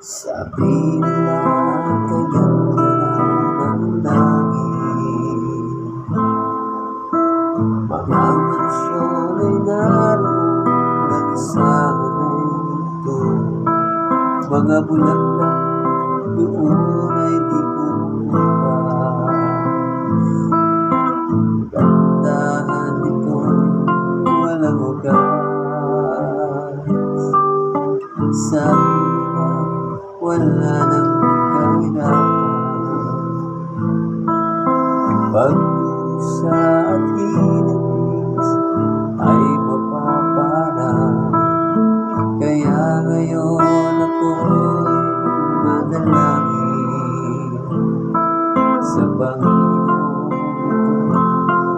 Sabi nila kaganda ng langit, mga mansyon ay naroon sa mundo, mga bulaklak doon ay di pumunta. Gandahan nito'y walang wagas. Sabi nila wala nang kahirapan, pagdusa at hinapis ay mapaparang. Kaya ngayon ako'y manalangin sa Panginoon,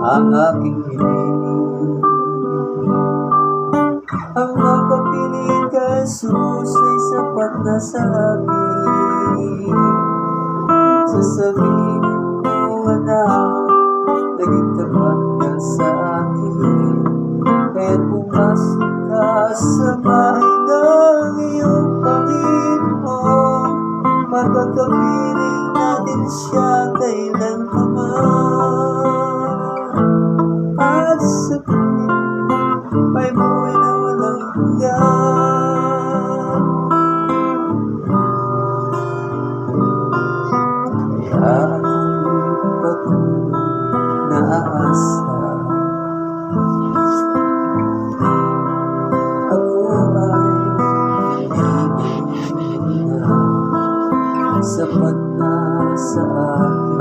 ang aking hiling. Ang makapiling kay Jesus ay sapat na sa akin. Sasabihin ko, anak, naging tapat ka sa akin. Kaya't pumasok ka sa bahay ng iyong Panginoon. Magkakapiling natin siya kailanman. At sa piling may buhay na walang hanggan. Kaya ako'y patuloy na aasa. Ako ay hindi na sapat na sa akin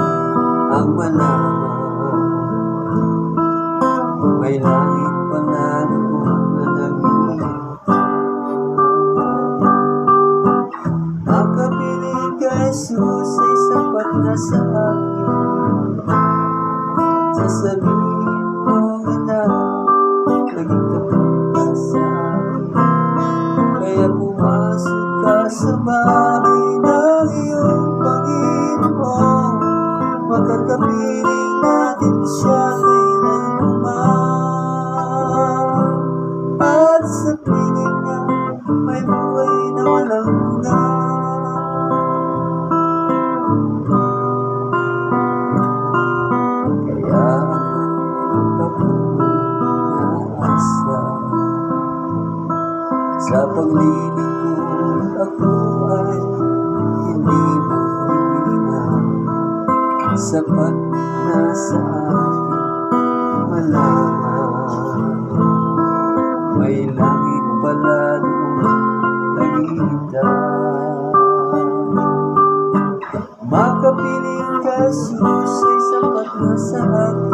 ang malaman. May langit pala noon na nangihintay. Makapiling kay Jesus ay sapat na sa akin. Sasabihin mo na naging tapat ka sa akin. Kaya pumasok ka sa bahay ng iyong Panginoon. Magkakapiling natin siya kailanman. At sa piling niya may buhay na walang hanggan. Kaya ako'y patuloy na asa. Sa paglilingkod ako ay hindi mahihina. Sapat na sa akin malaman. May langit pala doon naghihintay. Makapiling kay Jesus ay sapat na sa akin.